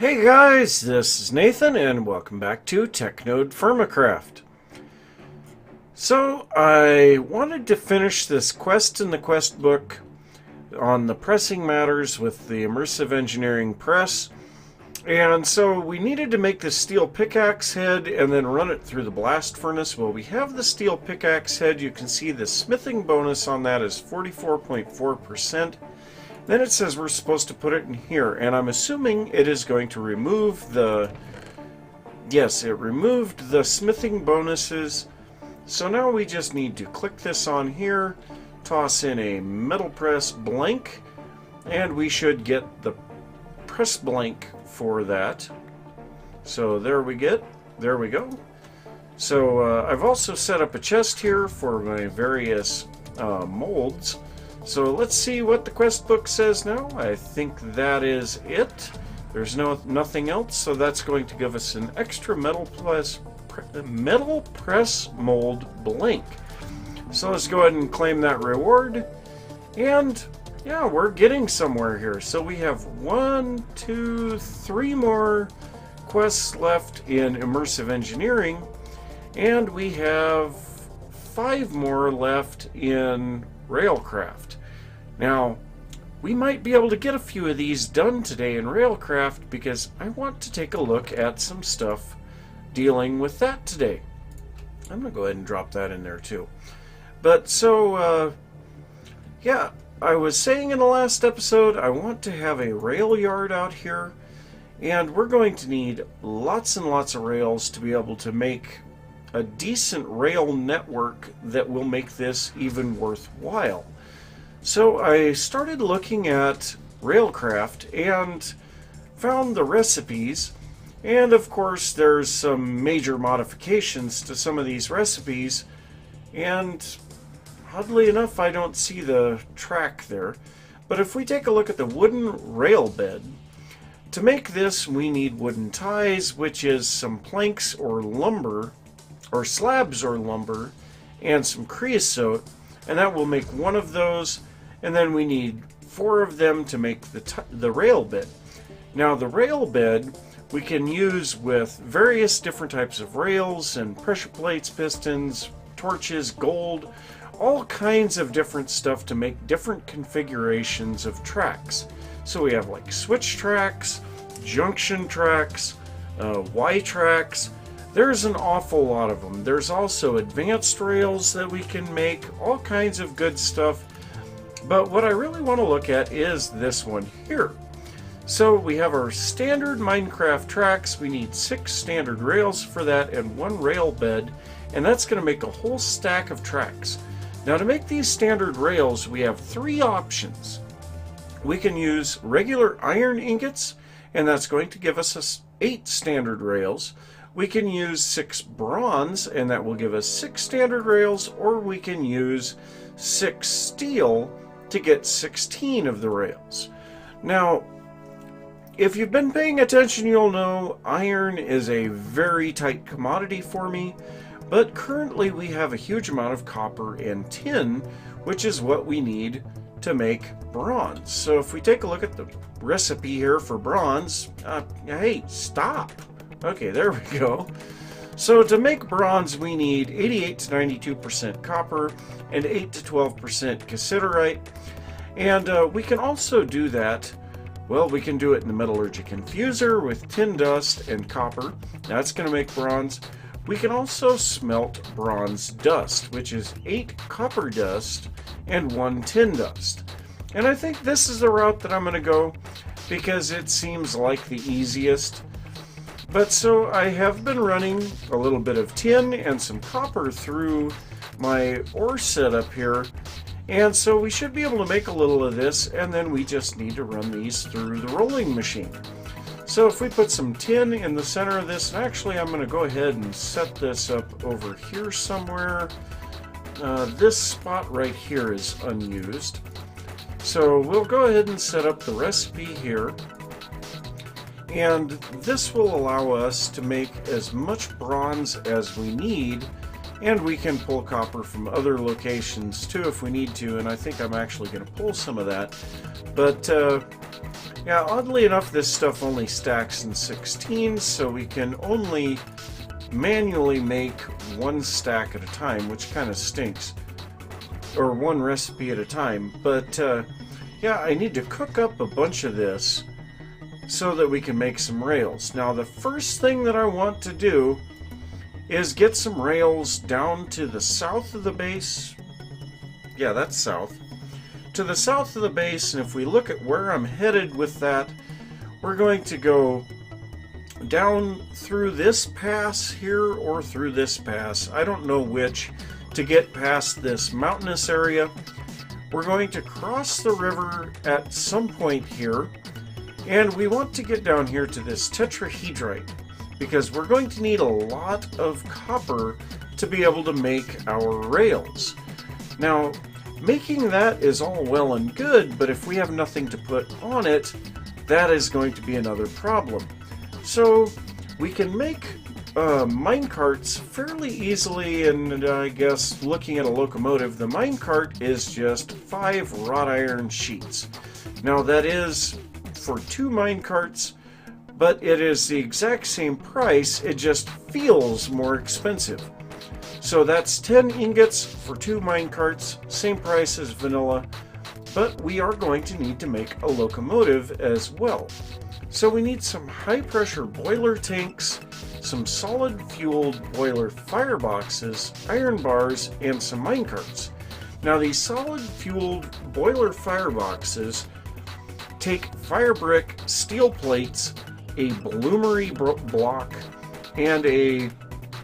Hey guys, this is Nathan and welcome back to TechNodeFirmaCraft. So I wanted to finish this quest in the quest book on the pressing matters with the immersive engineering press, and so we needed to make this steel pickaxe head and then run it through the blast furnace. Well, we have the steel pickaxe head. You can see the smithing bonus on that is 44.4%. Then it says we're supposed to put it in here, and I'm assuming it is going to remove the... Yes, it removed the smithing bonuses. So now we just need to click this on here, toss in a metal press blank, and we should get the press blank for that. So there we go. So I've also set up a chest here for my various molds. So let's see what the quest book says now. I think that is it. There's nothing else, so that's going to give us an extra metal press mold blank. So let's go ahead and claim that reward. And yeah, we're getting somewhere here. So we have 1, 2, 3 more quests left in immersive engineering, and we have 5 more left in Railcraft. Now, we might be able to get a few of these done today in Railcraft because I want to take a look at some stuff dealing with that today. I'm going to go ahead and drop that in there too. But so, yeah, I was saying in the last episode, I want to have a rail yard out here, and we're going to need lots and lots of rails to be able to make a decent rail network that will make this even worthwhile. So I started looking at Railcraft and found the recipes, and of course there's some major modifications to some of these recipes, and oddly enough I don't see the track there. But if we take a look at the wooden rail bed, to make this we need wooden ties, which is some planks or lumber, or slabs or lumber, and some creosote, and that will make one of those, and then we need 4 of them to make the rail bed. Now the rail bed we can use with various different types of rails and pressure plates, pistons, torches, gold, all kinds of different stuff to make different configurations of tracks. So we have like switch tracks, junction tracks, Y tracks. There's an awful lot of them. There's also advanced rails that we can make, all kinds of good stuff. But what I really want to look at is this one here. So we have our standard Minecraft tracks. We need 6 standard rails for that and 1 rail bed, and that's going to make a whole stack of tracks. Now to make these standard rails, we have 3 options. We can use regular iron ingots, and that's going to give us 8 standard rails. We can use 6 bronze, and that will give us 6 standard rails, or we can use 6 steel to get 16 of the rails. Now, if you've been paying attention, you'll know iron is a very tight commodity for me, but currently we have a huge amount of copper and tin, which is what we need to make bronze. So if we take a look at the recipe here for bronze, hey, stop! Okay, there we go. So to make bronze, we need 88 to 92% copper and 8 to 12% cassiterite. And we can also do that, well, we can do it in the metallurgic infuser with tin dust and copper. That's going to make bronze. We can also smelt bronze dust, which is 8 copper dust and 1 tin dust. And I think this is the route that I'm going to go because it seems like the easiest. But so I have been running a little bit of tin and some copper through my ore setup here, and so we should be able to make a little of this, and then we just need to run these through the rolling machine. So if we put some tin in the center of this, and actually I'm going to go ahead and set this up over here somewhere. This spot right here is unused. So we'll go ahead and set up the recipe here. And this will allow us to make as much bronze as we need And we can pull copper from other locations too if we need to, and I think I'm actually going to pull some of that. But yeah, oddly enough, this stuff only stacks in 16, so we can only manually make one stack at a time, which kind of stinks. Or one recipe at a time. But yeah, I need to cook up a bunch of this so that we can make some rails. Now, the first thing that I want to do is get some rails down to the south of the base. Yeah, that's south. To the south of the base, and if we look at where I'm headed with that, we're going to go down through this pass here or through this pass. I don't know which, to get past this mountainous area. We're going to cross the river at some point here, and we want to get down here to this tetrahedrite, because we're going to need a lot of copper to be able to make our rails. Now, making that is all well and good, but if we have nothing to put on it, that is going to be another problem. So we can make minecarts fairly easily, and I guess looking at a locomotive, the minecart is just 5 wrought iron sheets. Now that is for 2 minecarts, but it is the exact same price, it just feels more expensive. So that's 10 ingots for 2 minecarts, same price as vanilla, but we are going to need to make a locomotive as well. So we need some high pressure boiler tanks, some solid fueled boiler fireboxes, iron bars, and some minecarts. Now these solid fueled boiler fireboxes take fire brick, steel plates, a bloomery block, and a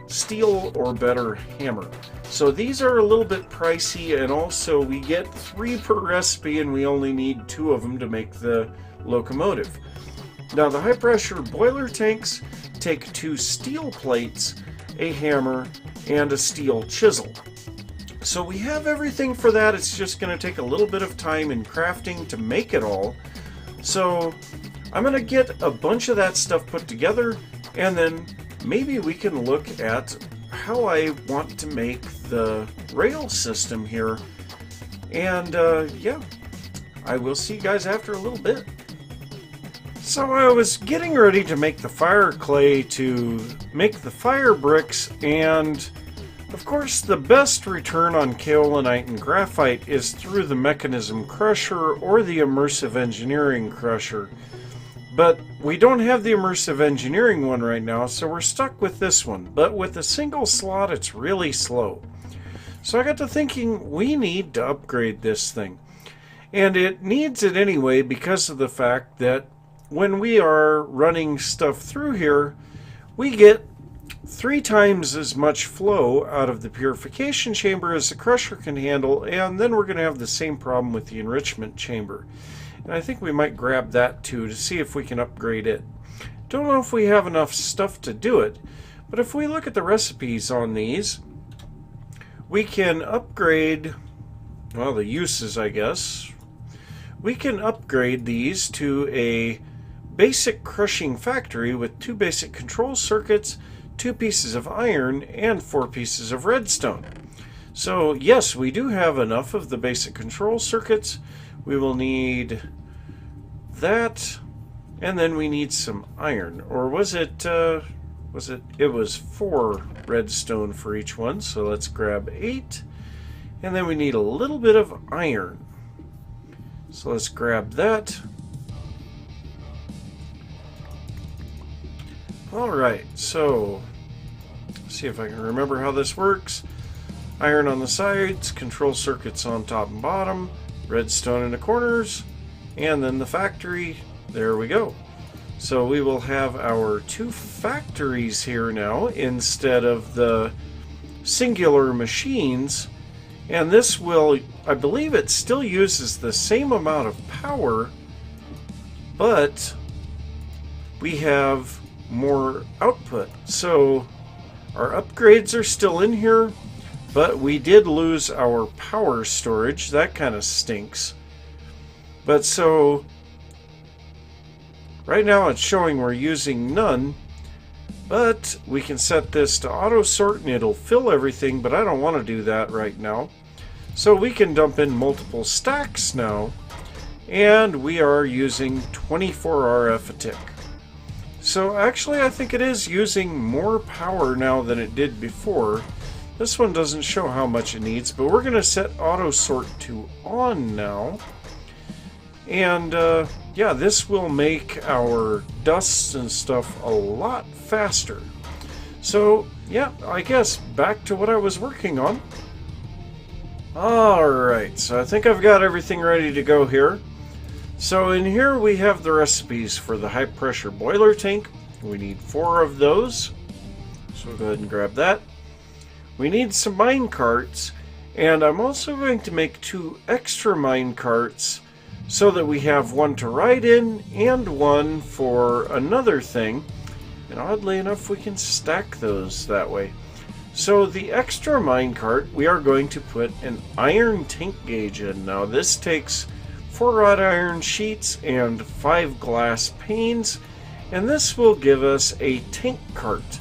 steel or better hammer. So these are a little bit pricey, and also we get 3 per recipe and we only need 2 of them to make the locomotive. Now the high pressure boiler tanks take 2 steel plates, a hammer, and a steel chisel. So we have everything for that. It's just going to take a little bit of time in crafting to make it all. So I'm going to get a bunch of that stuff put together, and then maybe we can look at how I want to make the rail system here. And yeah, I will see you guys after a little bit. So I was getting ready to make the fire clay to make the fire bricks, and of course the best return on kaolinite and graphite is through the mechanism crusher or the immersive engineering crusher. But we don't have the immersive engineering one right now, so we're stuck with this one. But with a single slot, it's really slow. So I got to thinking, we need to upgrade this thing. And it needs it anyway because of the fact that when we are running stuff through here, we get 3 times as much flow out of the purification chamber as the crusher can handle, and then we're going to have the same problem with the enrichment chamber. And I think we might grab that too to see if we can upgrade it. Don't know if we have enough stuff to do it, but if we look at the recipes on these, we can upgrade, well, the uses, I guess. We can upgrade these to a basic crushing factory with 2 basic control circuits, 2 pieces of iron, and 4 pieces of redstone. So yes, we do have enough of the basic control circuits. We will need that, and then we need some iron. Or was it, it was 4 redstone for each one, so let's grab 8. And then we need a little bit of iron. So let's grab that. Alright, so let's see if I can remember how this works. Iron on the sides, control circuits on top and bottom, redstone in the corners, and then the factory. There we go. So we will have our 2 factories here now instead of the singular machines. And this will, I believe it still uses the same amount of power, but we have more output. So our upgrades are still in here, but we did lose our power storage. That kind of stinks. But so right now it's showing we're using none, But we can set this to auto sort and it'll fill everything, but I don't want to do that right now. So we can dump in multiple stacks now, and we are using 24 RF a tick. So actually I think it is using more power now than it did before. This one doesn't show how much it needs, but we're going to set auto sort to on now. And yeah, this will make our dusts and stuff a lot faster. So yeah, I guess back to what I was working on. Alright, so I think I've got everything ready to go here. So in here we have the recipes for the high pressure boiler tank. We need 4 of those. So we'll go ahead and grab that. We need some mine carts, and I'm also going to make 2 extra mine carts so that we have one to ride in and one for another thing. And oddly enough, we can stack those that way. So the extra minecart, we are going to put an iron tank gauge in. Now this takes 4 wrought iron sheets and 5 glass panes, and this will give us a tank cart.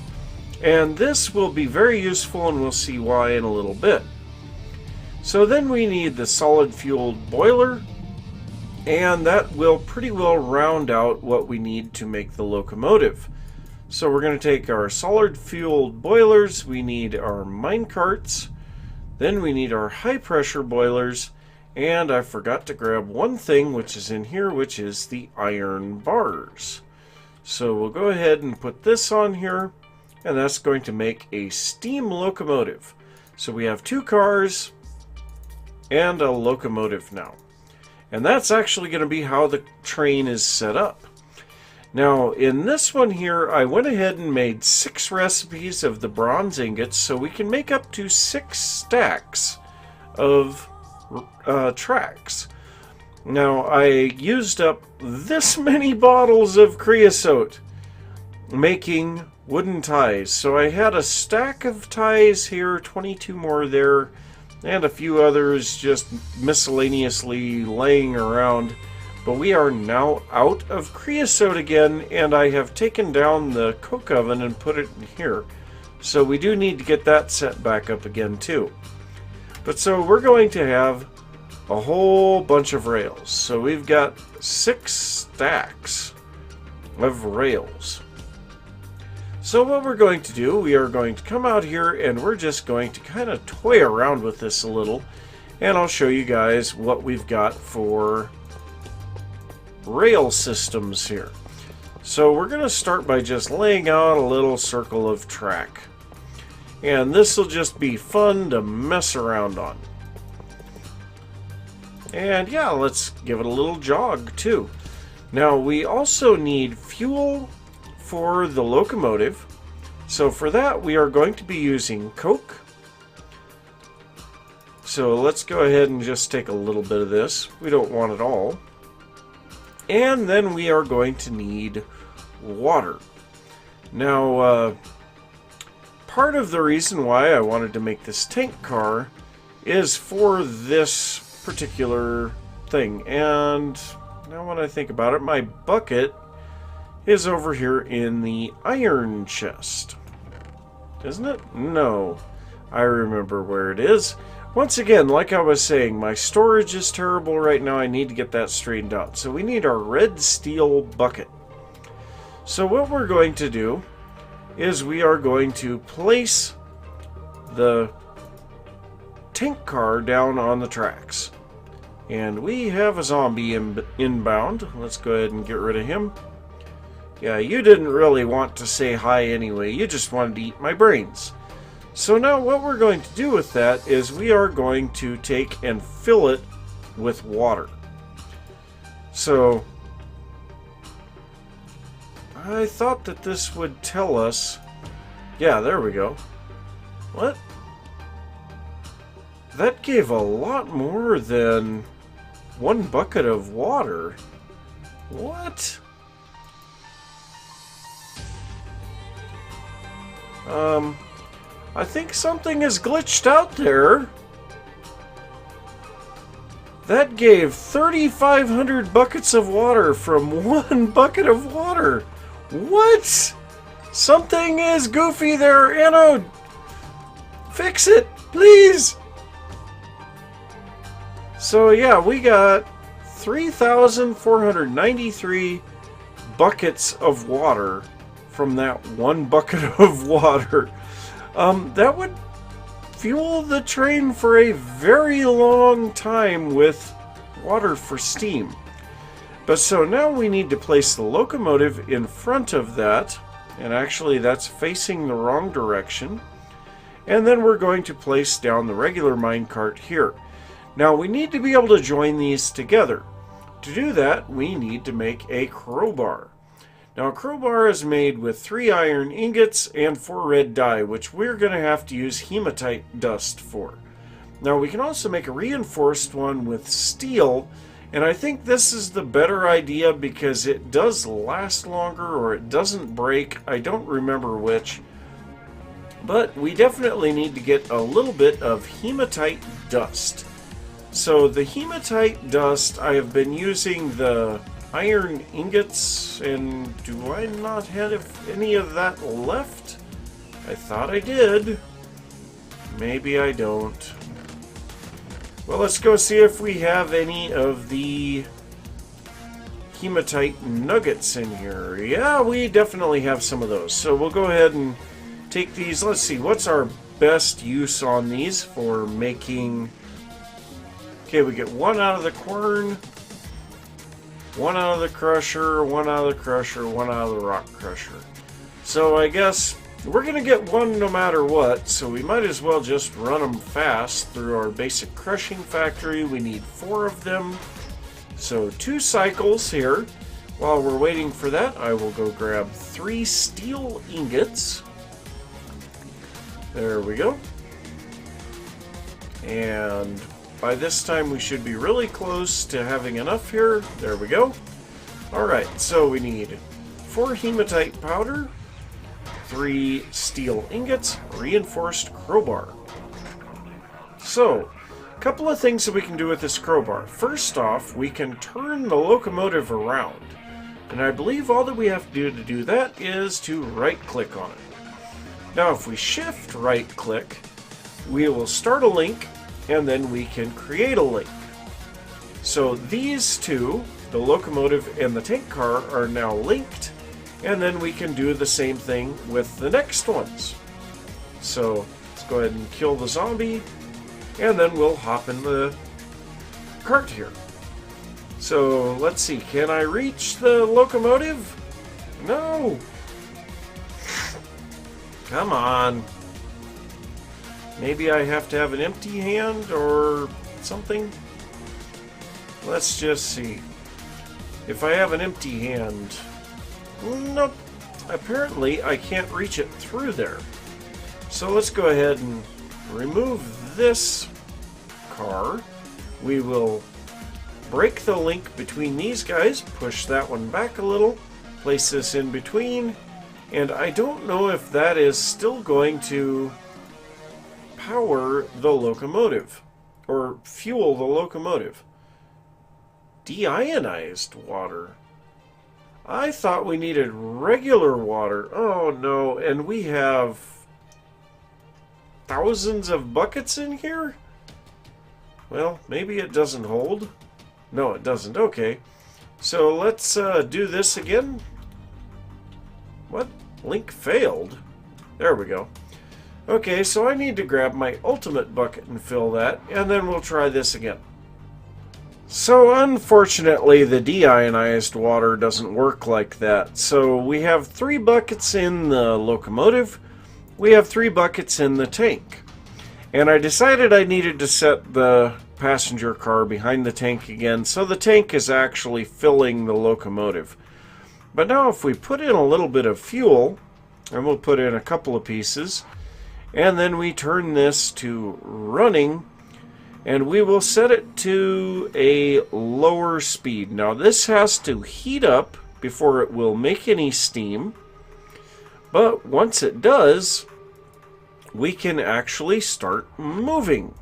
And this will be very useful, and we'll see why in a little bit. So then we need the solid fueled boiler, and that will pretty well round out what we need to make the locomotive. So we're going to take our solid fueled boilers, we need our mine carts, then we need our high pressure boilers, and I forgot to grab one thing which is in here, which is the iron bars. So we'll go ahead and put this on here, and that's going to make a steam locomotive. So we have 2 cars and a locomotive now. And that's actually going to be how the train is set up. Now, in this one here, I went ahead and made 6 recipes of the bronze ingots, so we can make up to 6 stacks of tracks. Now, I used up this many bottles of creosote making wooden ties. So I had a stack of ties here, 22 more there, and a few others just miscellaneously laying around. But we are now out of creosote again, and I have taken down the coke oven and put it in here. So we do need to get that set back up again too. But so we're going to have a whole bunch of rails. So we've got 6 stacks of rails. So what we're going to do, we are going to come out here and we're just going to kind of toy around with this a little, and I'll show you guys what we've got for rail systems here. So we're going to start by just laying out a little circle of track, and this will just be fun to mess around on. And yeah, let's give it a little jog too. Now we also need fuel for the locomotive. So for that we are going to be using coke. So let's go ahead and just take a little bit of this. We don't want it all. And then we are going to need water. Now part of the reason why I wanted to make this tank car is for this particular thing. And now when I think about it, my bucket is over here in the iron chest. Isn't it? No. I remember where it is. Once again, like I was saying, my storage is terrible right now. I need to get that straightened out. So we need our red steel bucket. So what we're going to do is we are going to place the tank car down on the tracks. And we have a zombie inbound. Let's go ahead and get rid of him. Yeah, you didn't really want to say hi anyway. You just wanted to eat my brains. So now what we're going to do with that is we are going to take and fill it with water. So I thought that this would tell us... Yeah, there we go. What? That gave a lot more than 1 bucket of water. What? I think something is glitched out there. That gave 3,500 buckets of water from 1 bucket of water. What? Something is goofy there, Anode! Fix it, please! So yeah, we got 3,493 buckets of water from that one bucket of water. That would fuel the train for a very long time with water for steam. But so now we need to place the locomotive in front of that, and actually that's facing the wrong direction. And then we're going to place down the regular minecart here. Now we need to be able to join these together. To do that, we need to make a crowbar. Now a crowbar is made with 3 iron ingots and 4 red dye, which we're going to have to use hematite dust for. Now we can also make a reinforced one with steel, and I think this is the better idea because it does last longer, or it doesn't break. I don't remember which. But we definitely need to get a little bit of hematite dust. So the hematite dust, I have been using the iron ingots, and do I not have any of that left? I thought I did. Maybe I don't. Well, let's go see if we have any of the hematite nuggets in here. Yeah, we definitely have some of those. So we'll go ahead and take these. Let's see, what's our best use on these for making... Okay, we get 1 out of the quern, 1 out of the crusher, 1 out of the crusher, 1 out of the rock crusher. So I guess we're going to get 1 no matter what, so we might as well just run them fast through our basic crushing factory. We need 4 of them. So 2 cycles here. While we're waiting for that, I will go grab 3 steel ingots. There we go. And by this time we should be really close to having enough here. There we go. Alright, so we need 4 hematite powder, 3 steel ingots, reinforced crowbar. So, a couple of things that we can do with this crowbar. First off, we can turn the locomotive around. And I believe all that we have to do that is to right-click on it. Now if we shift right-click, we will start a link, and then we can create a link. So these two, the locomotive and the tank car, are now linked, and then we can do the same thing with the next ones. So let's go ahead and kill the zombie, and then we'll hop in the cart here. So let's see, can I reach the locomotive? No! Come on. Maybe I have to have an empty hand or something? Let's just see. If I have an empty hand... Nope. Apparently I can't reach it through there. So let's go ahead and remove this car. We will break the link between these guys, push that one back a little, place this in between, and I don't know if that is still going to power the locomotive, or fuel the locomotive. Deionized water. I thought we needed regular water. Oh no, and we have thousands of buckets in here? Well, maybe it doesn't hold. No, it doesn't. Okay. So let's do this again. What? Link failed? There we go. Okay, so I need to grab my ultimate bucket and fill that, and then we'll try this again. So unfortunately, the deionized water doesn't work like that. So we have 3 buckets in the locomotive, we have 3 buckets in the tank. And I decided I needed to set the passenger car behind the tank again, so the tank is actually filling the locomotive. But now if we put in a little bit of fuel, and we'll put in a couple of pieces, and then we turn this to running, and we will set it to a lower speed. Now this has to heat up before it will make any steam, but once it does, we can actually start moving.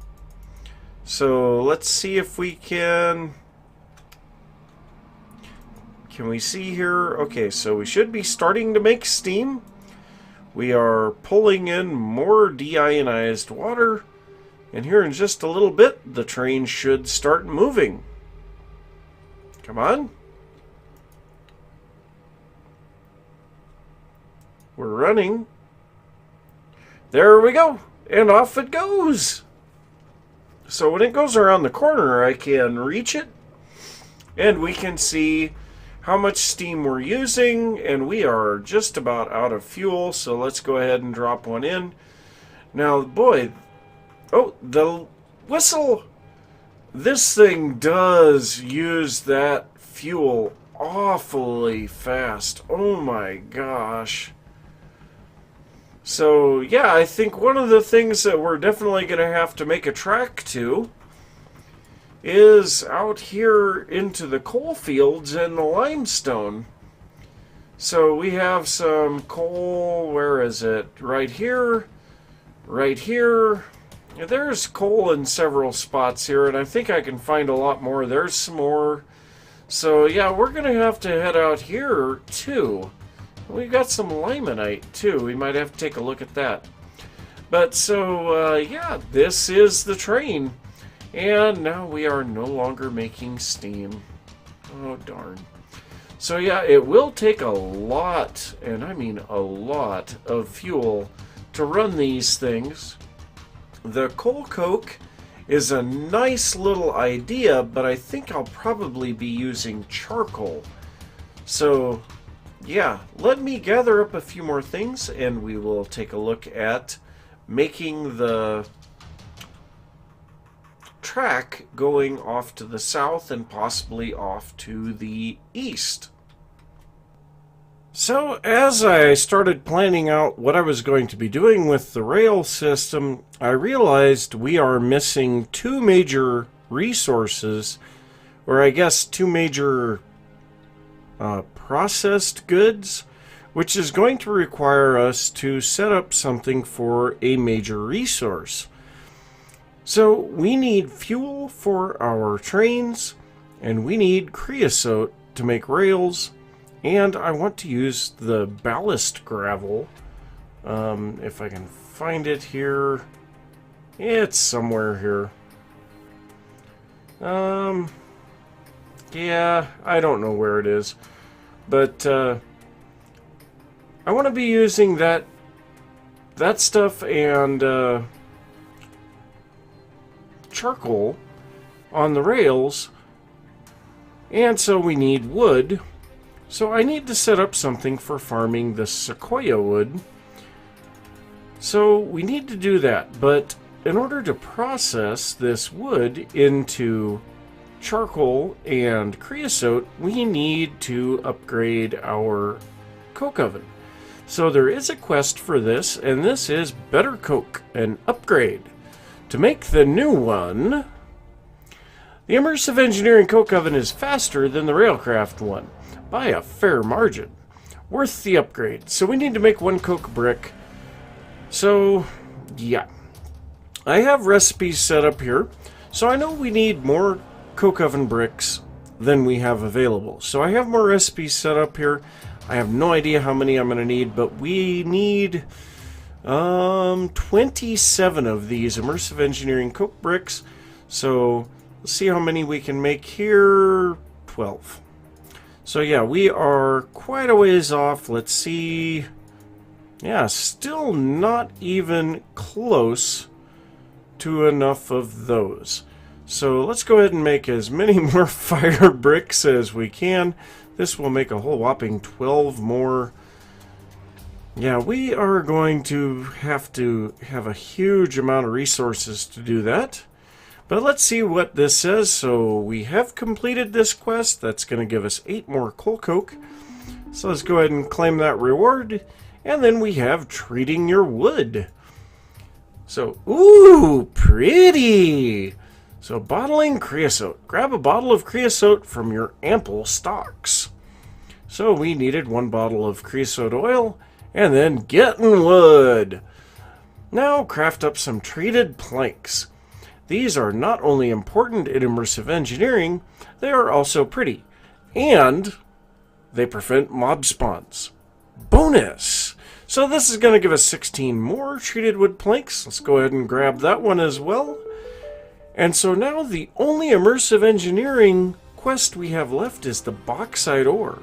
So let's see if we can we see here? Okay, so we should be starting to make steam. We are pulling in more deionized water. And here in just a little bit, the train should start moving. Come on. We're running. There we go. And off it goes. So when it goes around the corner, I can reach it. And we can see how much steam we're using. And we are just about out of fuel. So let's go ahead and drop one in. Now, boy. Oh, the whistle. This thing does use that fuel awfully fast. Oh my gosh. So, yeah, I think one of the things that we're definitely going to have to make a track to is out here into the coal fields and the limestone. So we have some coal, where is it? Right here, right here. There's coal in several spots here, and I think I can find a lot more. There's some more. So, yeah, we're going to have to head out here, too. We've got some limonite, too. We might have to take a look at that. But, so, yeah, this is the train. And now we are no longer making steam. Oh, darn. So, yeah, it will take a lot, and I mean a lot, of fuel to run these things. The coal coke is a nice little idea, but I think I'll probably be using charcoal. So, yeah, let me gather up a few more things and we will take a look at making the track going off to the south and possibly off to the east. So, as I started planning out what I was going to be doing with the rail system, I realized we are missing two major resources, or I guess two major processed goods, which is going to require us to set up something for a major resource. So, we need fuel for our trains, and we need creosote to make rails. And I want to use the ballast gravel, if I can find it here. It's somewhere here. Yeah, I don't know where it is. But, I want to be using that stuff and, charcoal on the rails. And so we need wood. So I need to set up something for farming the sequoia wood. So we need to do that, but in order to process this wood into charcoal and creosote, we need to upgrade our coke oven. So there is a quest for this, and this is Better Coke, an upgrade. To make the new one, the immersive engineering coke oven is faster than the Railcraft one. By a fair margin. Worth the upgrade. So we need to make one coke brick. So, yeah. I have recipes set up here. So I know we need more coke oven bricks than we have available. So I have more recipes set up here. I have no idea how many I'm going to need, but we need 27 of these immersive engineering coke bricks. So let's see how many we can make here. 12. So yeah, we are quite a ways off. Let's see. Yeah, still not even close to enough of those. So let's go ahead and make as many more fire bricks as we can. This will make a whole whopping 12 more. Yeah, we are going to have a huge amount of resources to do that. But let's see what this says. So we have completed this quest. That's going to give us 8 more coal coke. So let's go ahead and claim that reward. And then we have treating your wood. So, ooh, pretty. So bottling creosote. Grab a bottle of creosote from your ample stocks. So we needed 1 bottle of creosote oil. And then getting wood. Now craft up some treated planks. These are not only important in immersive engineering, they are also pretty. And they prevent mob spawns. Bonus! So this is going to give us 16 more treated wood planks. Let's go ahead and grab that one as well. And so now the only immersive engineering quest we have left is the bauxite ore.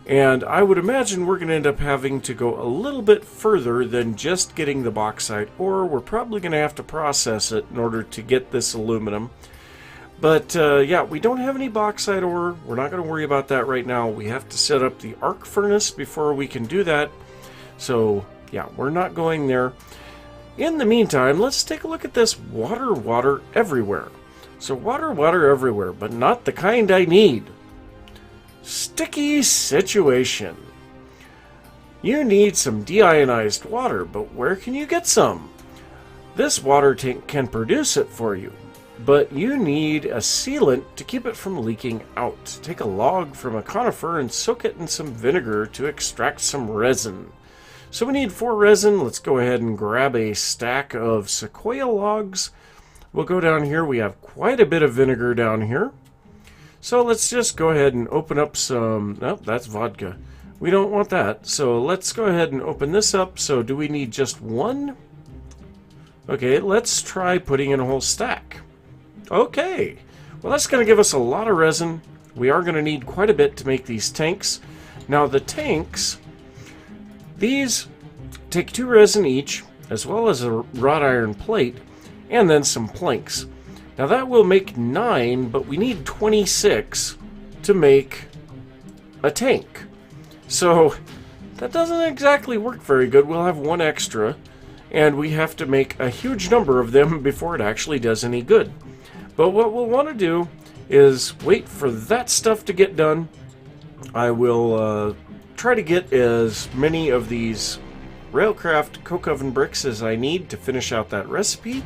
And I would imagine we're going to end up having to go a little bit further than just getting the bauxite ore. We're probably going to have to process it in order to get this aluminum. But yeah, we don't have any bauxite ore. We're not going to worry about that right now. We have to set up the arc furnace before we can do that. So yeah, we're not going there. In the meantime, let's take a look at this water everywhere. So water everywhere, but not the kind I need. Sticky situation. You need some deionized water, but where can you get some? This water tank can produce it for you, but you need a sealant to keep it from leaking out. Take a log from a conifer and soak it in some vinegar to extract some resin. So we need 4 resin. Let's go ahead and grab a stack of sequoia logs. We'll go down here. We have quite a bit of vinegar down here. So let's just go ahead and open up some... Nope, that's vodka. We don't want that. So let's go ahead and open this up. So do we need just 1? Okay, let's try putting in a whole stack. Okay. Well, that's going to give us a lot of resin. We are going to need quite a bit to make these tanks. Now the tanks, these take 2 resin each, as well as a wrought iron plate, and then some planks. Now that will make 9, but we need 26 to make a tank. So that doesn't exactly work very good. We'll have 1 extra, and we have to make a huge number of them before it actually does any good. But what we'll want to do is wait for that stuff to get done. I will try to get as many of these Railcraft coke oven bricks as I need to finish out that recipe.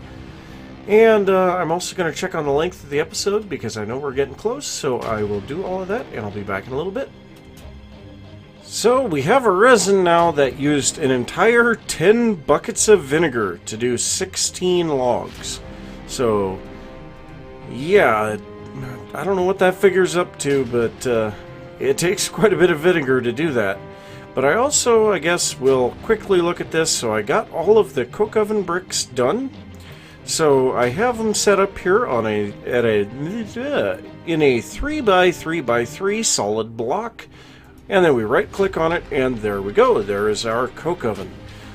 And I'm also going to check on the length of the episode because I know we're getting close, so I will do all of that, and I'll be back in a little bit. So we have a resin now that used an entire 10 buckets of vinegar to do 16 logs. So, yeah, I don't know what that figures up to, but it takes quite a bit of vinegar to do that. But I also, I guess, will quickly look at this. So I got all of the coke oven bricks done. So I have them set up here on in a 3x3x3 solid block, and then we right click on it, and there we go. There is our coke oven.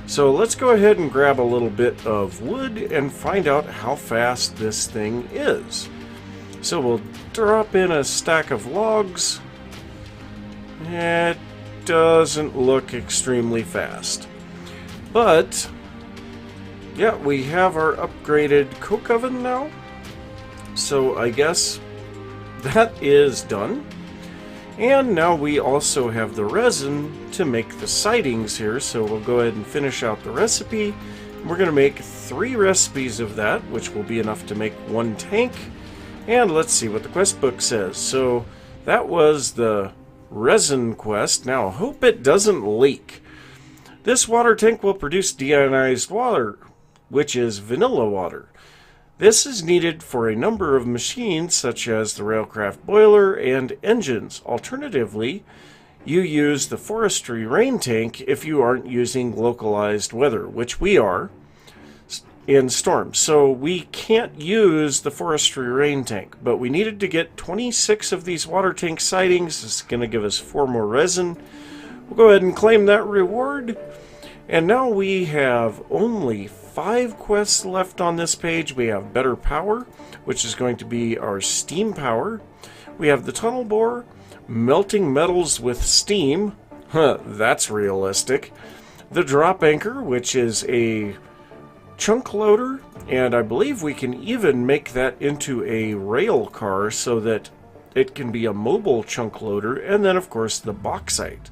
So let's go ahead and grab a little bit of wood and find out how fast this thing is. So we'll drop in a stack of logs. It doesn't look extremely fast, but yeah, we have our upgraded coke oven now. So I guess that is done. And now we also have the resin to make the sidings here. So we'll go ahead and finish out the recipe. We're going to make 3 recipes of that, which will be enough to make 1 tank. And let's see what the quest book says. So that was the Resin Quest. Now, hope it doesn't leak. This water tank will produce deionized water, which is vanilla water. This is needed for a number of machines such as the Railcraft boiler and engines. Alternatively, you use the forestry rain tank if you aren't using localized weather, which we are in storms. So we can't use the forestry rain tank, but we needed to get 26 of these water tank sidings. This is going to give us 4 more resin. We'll go ahead and claim that reward. And now we have only 5 quests left on this page. We have Better Power, which is going to be our steam power. We have the tunnel bore, melting metals with steam. That's realistic. The drop anchor, which is a chunk loader, and I believe we can even make that into a rail car so that it can be a mobile chunk loader. And then, of course, the bauxite.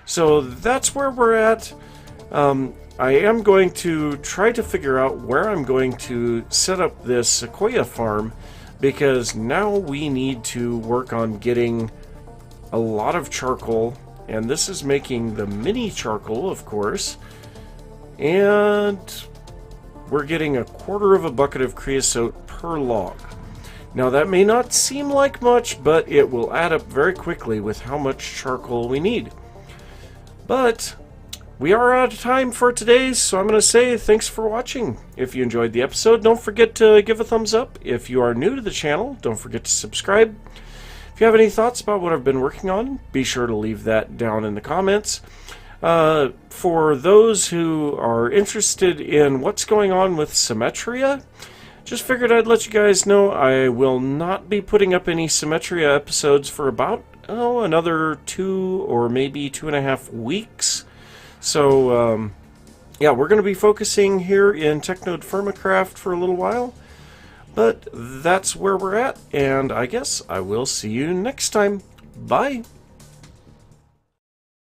So that's where we're at. I am going to try to figure out where I'm going to set up this sequoia farm, because now we need to work on getting a lot of charcoal, and this is making the mini charcoal, of course, and we're getting 1/4 of a bucket of creosote per log. Now that may not seem like much, but it will add up very quickly with how much charcoal we need. But we are out of time for today, so I'm going to say thanks for watching. If you enjoyed the episode, don't forget to give a thumbs up. If you are new to the channel, don't forget to subscribe. If you have any thoughts about what I've been working on, be sure to leave that down in the comments. For those who are interested in what's going on with Symmetria, just figured I'd let you guys know I will not be putting up any Symmetria episodes for about another 2 or maybe 2.5 weeks. So yeah, we're going to be focusing here in TechNodeFirmaCraft for a little while. But that's where we're at, and I guess I will see you next time. Bye!